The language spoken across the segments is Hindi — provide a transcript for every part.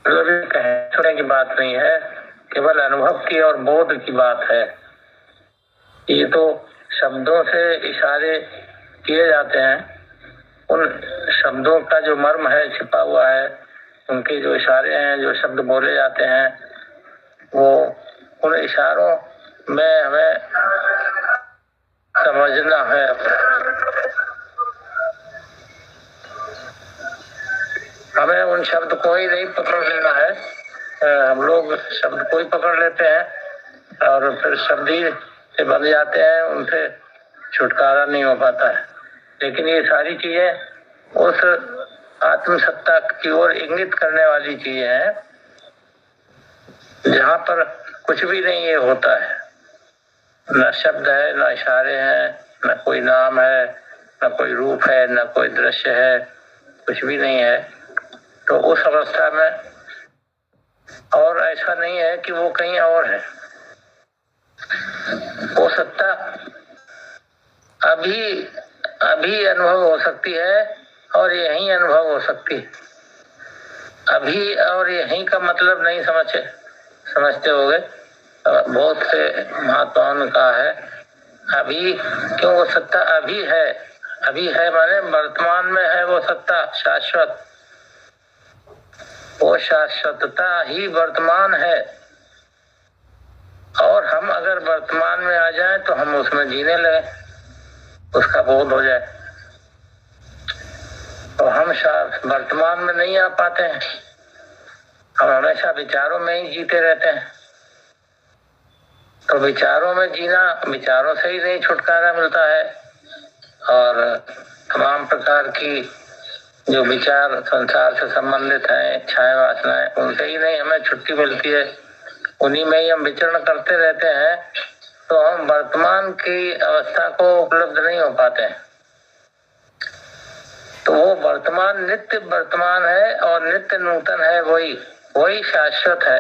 मतलब कहने की बात नहीं है, केवल अनुभव की और बोध की बात है। ये तो शब्दों से इशारे किए जाते हैं, उन शब्दों का जो मर्म है छिपा हुआ है, उनके जो इशारे हैं, जो शब्द बोले जाते हैं, वो उन इशारों में हमें समझना है। हमें उन शब्द को ही नहीं पकड़ लेना है। हम लोग शब्द को ही पकड़ लेते हैं और फिर शब्द ही से बन जाते हैं, उनसे छुटकारा नहीं हो पाता है। लेकिन ये सारी चीजें उस आत्मसत्ता की ओर इंगित करने वाली चीजें हैं, जहां पर कुछ भी नहीं ये होता है, न शब्द है, न इशारे हैं, न कोई नाम है, न कोई रूप है, न कोई दृश्य है, कुछ भी नहीं है। तो उस अवस्था में और ऐसा नहीं है कि वो कहीं और है। वो सत्ता अभी अभी अनुभव हो सकती है और यही अनुभव हो सकती है। अभी और यही का मतलब नहीं समझते होगे। बहुत से महात्माओं ने कहा है अभी, क्यों वो सत्ता अभी है। अभी है माने वर्तमान में है वो सत्ता शाश्वत। वो शाश्वतता ही वर्तमान है और हम अगर वर्तमान में आ जाएं तो हम उसमें जीने लगे, उसका बोध हो जाए। तो हम वर्तमान में नहीं आ पाते हैं, हम हमेशा विचारों में ही जीते रहते हैं। तो विचारों में जीना, विचारों से ही नहीं छुटकारा मिलता है और तमाम प्रकार की जो विचार संसार से संबंधित हैं, इच्छाएं, वासनाएं, उनसे ही नहीं हमें छुट्टी मिलती है। उन्हीं में ही हम विचरण करते रहते हैं, तो हम वर्तमान की अवस्था को उपलब्ध नहीं हो पाते हैं। तो वो वर्तमान नित्य वर्तमान है और नित्य नूतन है, वही शाश्वत है,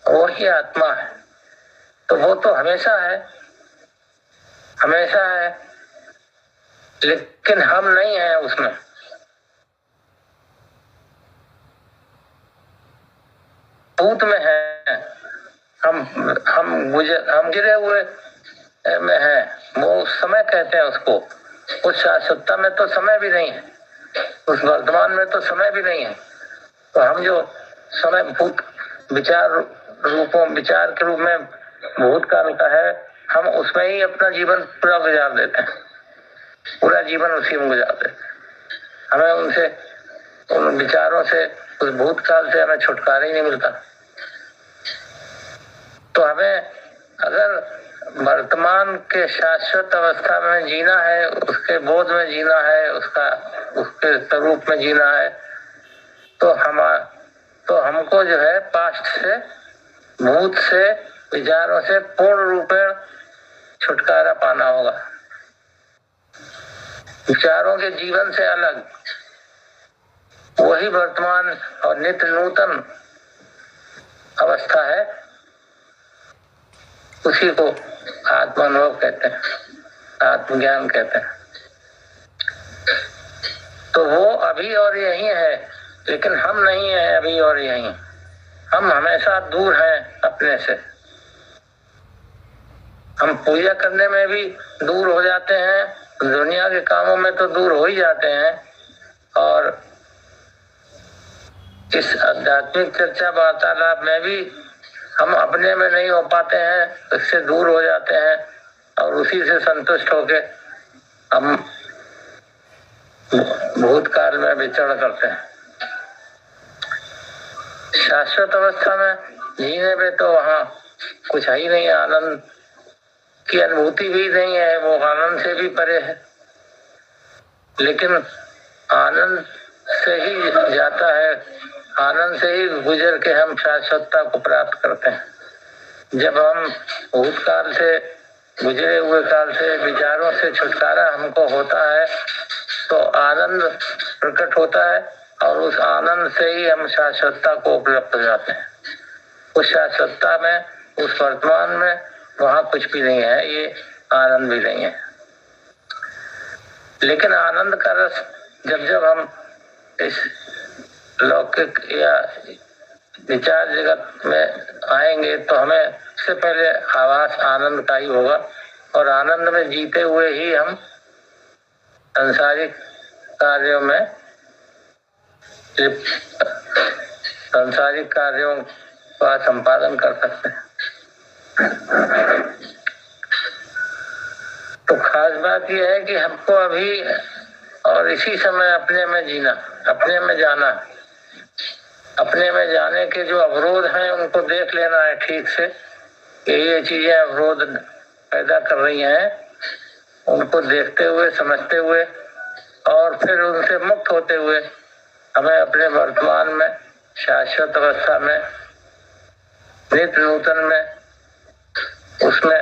वही आत्मा है। तो वो तो हमेशा है, हमेशा है, लेकिन हम नहीं हैं उसमें। भूत में है, हम गिरे हुए में है। वो समय कहते हैं उसको। उस शाश्वतता में तो समय भी नहीं है, उस वर्तमान में तो समय भी नहीं है। तो हम जो समय भूत विचार के रूप में भूतकाल का है, हम उसमें ही अपना जीवन पूरा गुजार देते हैं, पूरा जीवन उसी में गुजार देते हैं। हमें उनसे, उन विचारों से, उस भूतकाल से हमें छुटकारा ही नहीं मिलता। तो हमें अगर वर्तमान के शाश्वत अवस्था में जीना है, उसके बोध में जीना है, उसके स्वरूप में जीना है, तो हमको जो है पास्ट से, भूत से, विचारों से पूर्ण रूप में छुटकारा पाना होगा। विचारों के जीवन से अलग वही वर्तमान और नित्य नूतन अवस्था है, उसी को आत्मानुभव कहते हैं, आत्मज्ञान कहते हैं। तो वो अभी और यही है, लेकिन हम नहीं है अभी और यही। हम हमेशा दूर हैं अपने से। हम पूजा करने में भी दूर हो जाते हैं, दुनिया के कामों में तो दूर हो ही जाते हैं, और इस आध्यात्मिक चर्चा वार्तालाप में भी हम अपने में नहीं हो पाते हैं, उससे दूर हो जाते हैं और उसी से संतुष्ट होके हम भूतकाल में विचरण करते हैं। शाश्वत अवस्था में जीने में तो वहां कुछ है ही नहीं, आनंद की अनुभूति भी नहीं है, वो आनंद से भी परे है। लेकिन आनंद से ही जाता है, आनंद से ही गुजर के हम शाश्वतता को प्राप्त करते हैं। जब हम भूतकाल से, गुजरे हुए काल से, विचारों से छुटकारा हमको होता है, तो आनंद प्रकट होता है और उस आनंद से ही हम शाश्वतता को उपलब्ध हो जाते हैं। उस शाश्वतता में, उस वर्तमान में वहां कुछ भी नहीं है, ये आनंद भी नहीं है। लेकिन आनंद का रस जब हम इस लौकिक या विचार जगत में आएंगे तो हमें सबसे पहले आभास आनंद का ही होगा, और आनंद में जीते हुए ही हम सांसारिक कार्यों में सांसारिक कार्यों का संपादन कर सकते हैं। तो खास बात यह है कि हमको अभी और इसी समय अपने में जीना, अपने में जाना, अपने में जाने के जो अवरोध हैं उनको देख लेना है ठीक से कि ये चीजें अवरोध पैदा कर रही हैं, उनको देखते हुए समझते हुए और फिर उनसे मुक्त होते हुए हमें अपने वर्तमान में शाश्वत अवस्था में नित्य नूतन में उसमें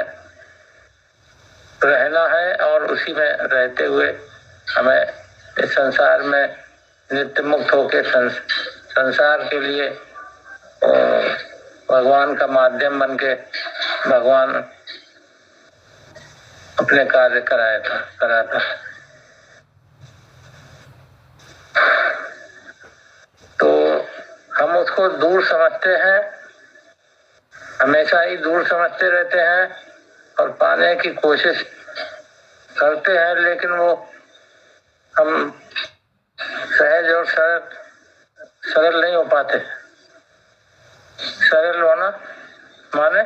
रहना है, और उसी में रहते हुए हमें इस संसार में नित्य मुक्त होकर संसार के लिए भगवान का माध्यम बन के भगवान अपने कार्य कराता। तो हम उसको दूर समझते हैं, हमेशा ही दूर समझते रहते हैं और पाने की कोशिश करते हैं, लेकिन वो हम सहज और सरल नहीं हो पाते। सरल होना माने,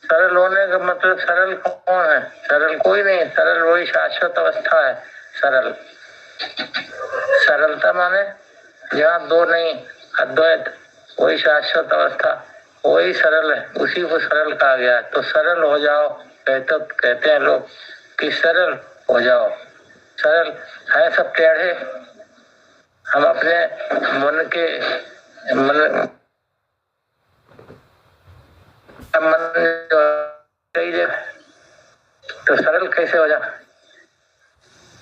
सरल होने का मतलब सरल कौन है? सरल कोई नहीं, सरल वही शाश्वत अवस्था है। सरलता माने जहाँ दो नहीं, अद्वैत, वही शाश्वत अवस्था, वही सरल है, उसी को सरल कहा गया है। तो सरल हो जाओ, कहते हैं लोग कि सरल हो जाओ। सरल है सब टेढ़े, हम अपने मन तो सरल कैसे हो जाए?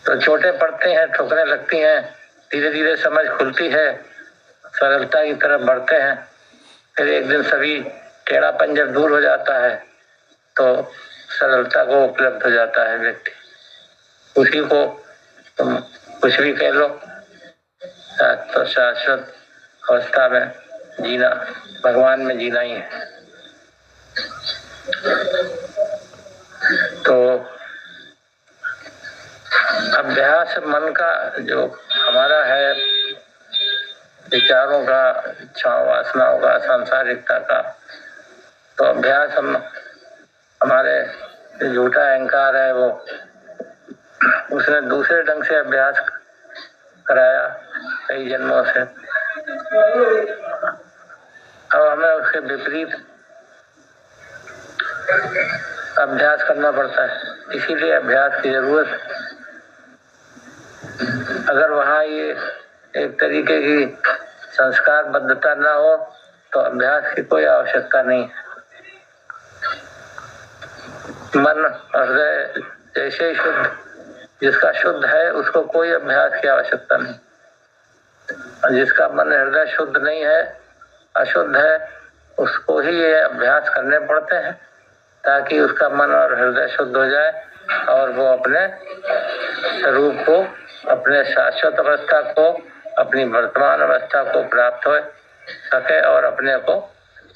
तो छोटे पड़ते हैं, ठोकरें लगती हैं, धीरे धीरे समझ खुलती है, सरलता की तरफ बढ़ते हैं, फिर एक दिन सभी टेढ़ापन जब दूर हो जाता है तो सरलता को उपलब्ध हो जाता है व्यक्ति। उसी को तुम कुछ भी कह लो, तो शाश्वत अवस्था में जीना, भगवान में जीना ही है। तो अभ्यास मन का जो हमारा है, विचारों का, इच्छाओं वासनाओं का, सांसारिकता का, तो अभ्यास हम हमारे झूठा अहंकार है वो, उसने दूसरे ढंग से अभ्यास कराया कई जन्मों से। अब हमें उसके विपरीत अभ्यास करना पड़ता है, इसीलिए अभ्यास की जरूरत। अगर वहाँ ये एक तरीके की संस्कार बद्धता ना हो तो अभ्यास की कोई आवश्यकता नहीं है। मन हृदय जैसे ही शुद्ध, जिसका शुद्ध है उसको कोई अभ्यास की आवश्यकता नहीं, और जिसका मन हृदय शुद्ध नहीं है, अशुद्ध है, उसको ही ये अभ्यास करने पड़ते हैं ताकि उसका मन और हृदय शुद्ध हो जाए और वो अपने स्वरूप को, अपने शाश्वत अवस्था को, अपनी वर्तमान अवस्था को प्राप्त हो सके और अपने को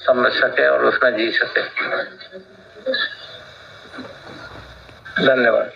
समझ सके और उसमें जी सके। धन्यवाद।